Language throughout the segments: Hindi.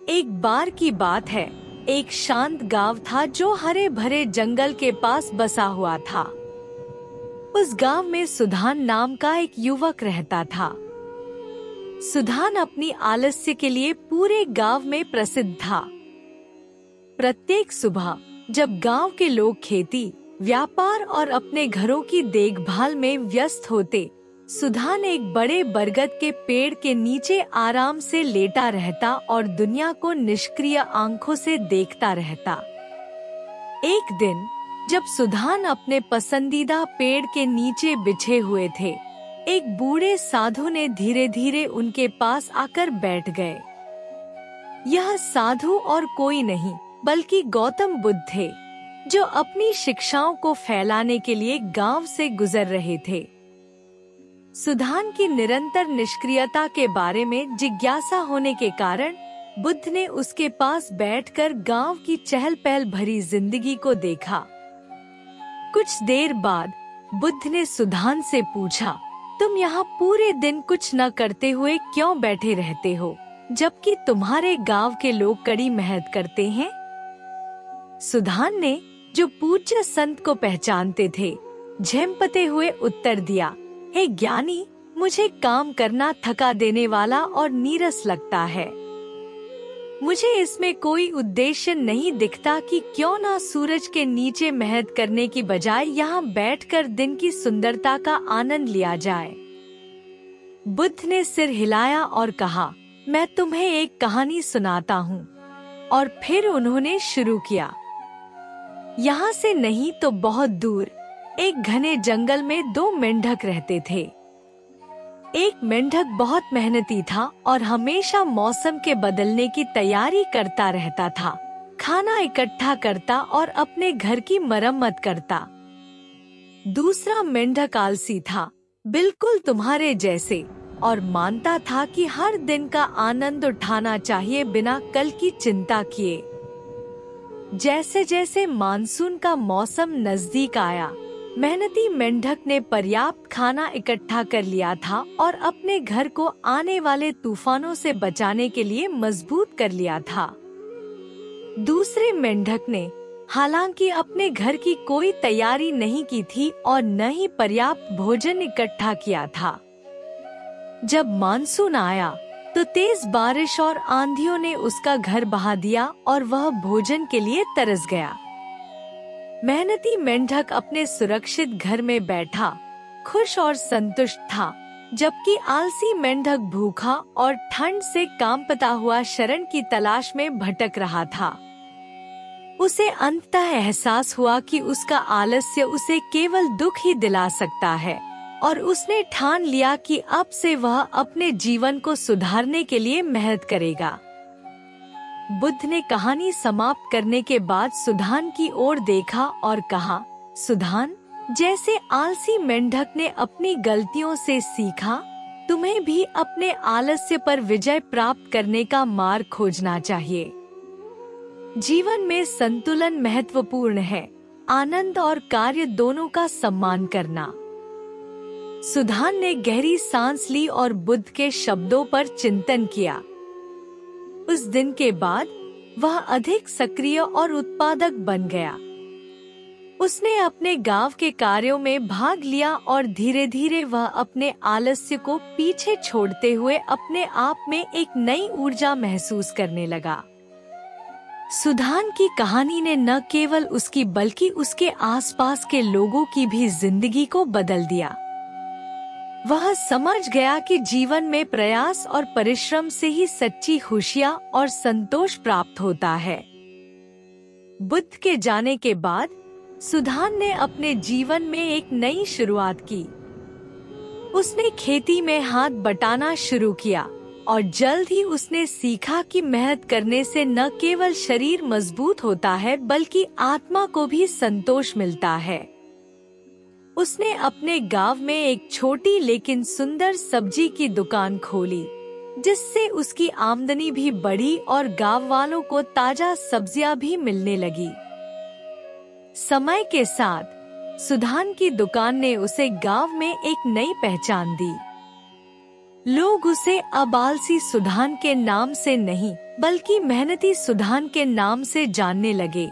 एक बार की बात है, एक शांत गांव था जो हरे भरे जंगल के पास बसा हुआ था। उस गांव में सुधान नाम का एक युवक रहता था। सुधान अपनी आलस्य के लिए पूरे गांव में प्रसिद्ध था। प्रत्येक सुबह जब गांव के लोग खेती, व्यापार और अपने घरों की देखभाल में व्यस्त होते, सुधान एक बड़े बरगद के पेड़ के नीचे आराम से लेटा रहता और दुनिया को निष्क्रिय आंखों से देखता रहता। एक दिन जब सुधान अपने पसंदीदा पेड़ के नीचे बिछे हुए थे, एक बूढ़े साधु ने धीरे धीरे उनके पास आकर बैठ गए। यह साधु और कोई नहीं बल्कि गौतम बुद्ध थे, जो अपनी शिक्षाओं को फैलाने के लिए गांव से गुजर रहे थे। सुधान की निरंतर निष्क्रियता के बारे में जिज्ञासा होने के कारण बुद्ध ने उसके पास बैठकर गांव की चहल पहल भरी जिंदगी को देखा। कुछ देर बाद बुद्ध ने सुधान से पूछा, तुम यहाँ पूरे दिन कुछ न करते हुए क्यों बैठे रहते हो, जबकि तुम्हारे गांव के लोग कड़ी मेहनत करते हैं? सुधान ने, जो पूज्य संत को पहचानते थे, झेंपते हुए उत्तर दिया, हे ज्ञानी, मुझे काम करना थका देने वाला और नीरस लगता है। मुझे इसमें कोई उद्देश्य नहीं दिखता कि क्यों ना सूरज के नीचे मेहनत करने की बजाय यहाँ बैठकर दिन की सुंदरता का आनंद लिया जाए। बुद्ध ने सिर हिलाया और कहा, मैं तुम्हें एक कहानी सुनाता हूँ। और फिर उन्होंने शुरू किया। यहाँ से नहीं तो बहुत दूर एक घने जंगल में दो मेंढक रहते थे। एक मेंढक बहुत मेहनती था और हमेशा मौसम के बदलने की तैयारी करता रहता था, खाना इकट्ठा करता और अपने घर की मरम्मत करता। दूसरा मेंढक आलसी था, बिल्कुल तुम्हारे जैसे, और मानता था कि हर दिन का आनंद उठाना चाहिए बिना कल की चिंता किए। जैसे जैसे मानसून का मौसम नजदीक आया, मेहनती मेंढक ने पर्याप्त खाना इकट्ठा कर लिया था और अपने घर को आने वाले तूफानों से बचाने के लिए मजबूत कर लिया था। दूसरे मेंढक ने हालांकि अपने घर की कोई तैयारी नहीं की थी और न ही पर्याप्त भोजन इकट्ठा किया था। जब मानसून आया तो तेज बारिश और आंधियों ने उसका घर बहा दिया और वह भोजन के लिए तरस गया। मेहनती मेंढक अपने सुरक्षित घर में बैठा, खुश और संतुष्ट था, जबकि आलसी मेंढक भूखा और ठंड से कांपता हुआ शरण की तलाश में भटक रहा था। उसे अंततः एहसास हुआ कि उसका आलस्य उसे केवल दुख ही दिला सकता है और उसने ठान लिया कि अब से वह अपने जीवन को सुधारने के लिए मेहनत करेगा। बुद्ध ने कहानी समाप्त करने के बाद सुधान की ओर देखा और कहा, सुधान, जैसे आलसी मेंढक ने अपनी गलतियों से सीखा, तुम्हें भी अपने आलस्य पर विजय प्राप्त करने का मार्ग खोजना चाहिए। जीवन में संतुलन महत्वपूर्ण है, आनंद और कार्य दोनों का सम्मान करना। सुधान ने गहरी सांस ली और बुद्ध के शब्दों पर चिंतन किया। उस दिन के बाद वह अधिक सक्रिय और उत्पादक बन गया। उसने अपने गांव के कार्यों में भाग लिया और धीरे धीरे वह अपने आलस्य को पीछे छोड़ते हुए अपने आप में एक नई ऊर्जा महसूस करने लगा। सुधान की कहानी ने न केवल उसकी बल्कि उसके आसपास के लोगों की भी जिंदगी को बदल दिया। वह समझ गया कि जीवन में प्रयास और परिश्रम से ही सच्ची खुशियाँ और संतोष प्राप्त होता है। बुद्ध के जाने के बाद सुधान ने अपने जीवन में एक नई शुरुआत की। उसने खेती में हाथ बटाना शुरू किया और जल्द ही उसने सीखा कि मेहनत करने से न केवल शरीर मजबूत होता है बल्कि आत्मा को भी संतोष मिलता है। उसने अपने गांव में एक छोटी लेकिन सुंदर सब्जी की दुकान खोली, जिससे उसकी आमदनी भी बढ़ी और गांव वालों को ताजा सब्जियां भी मिलने लगी। समय के साथ सुधान की दुकान ने उसे गांव में एक नई पहचान दी। लोग उसे अब आलसी सुधान के नाम से नहीं बल्कि मेहनती सुधान के नाम से जानने लगे।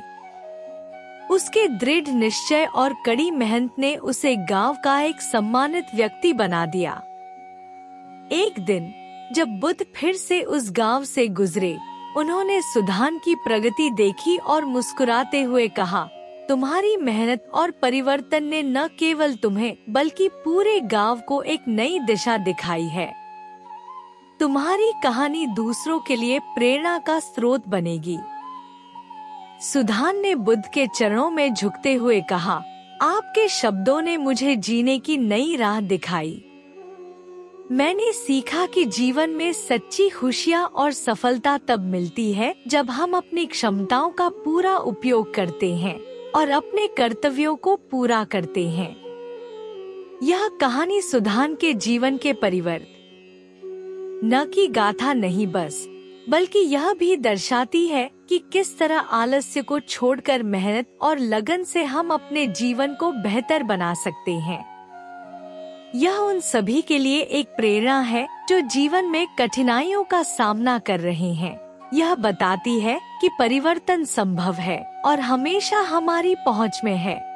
उसके दृढ़ निश्चय और कड़ी मेहनत ने उसे गांव का एक सम्मानित व्यक्ति बना दिया। एक दिन जब बुद्ध फिर से उस गांव से गुजरे, उन्होंने सुधान की प्रगति देखी और मुस्कुराते हुए कहा, तुम्हारी मेहनत और परिवर्तन ने न केवल तुम्हें बल्कि पूरे गांव को एक नई दिशा दिखाई है। तुम्हारी कहानी दूसरों के लिए प्रेरणा का स्रोत बनेगी। सुधान ने बुद्ध के चरणों में झुकते हुए कहा, आपके शब्दों ने मुझे जीने की नई राह दिखाई। मैंने सीखा कि जीवन में सच्ची खुशियाँ और सफलता तब मिलती है जब हम अपनी क्षमताओं का पूरा उपयोग करते हैं और अपने कर्तव्यों को पूरा करते हैं। यह कहानी सुधान के जीवन के परिवर्तन न की गाथा नहीं बल्कि यह भी दर्शाती है कि किस तरह आलस्य को छोड़कर मेहनत और लगन से हम अपने जीवन को बेहतर बना सकते हैं। यह उन सभी के लिए एक प्रेरणा है जो जीवन में कठिनाइयों का सामना कर रहे हैं। यह बताती है कि परिवर्तन संभव है और हमेशा हमारी पहुंच में है।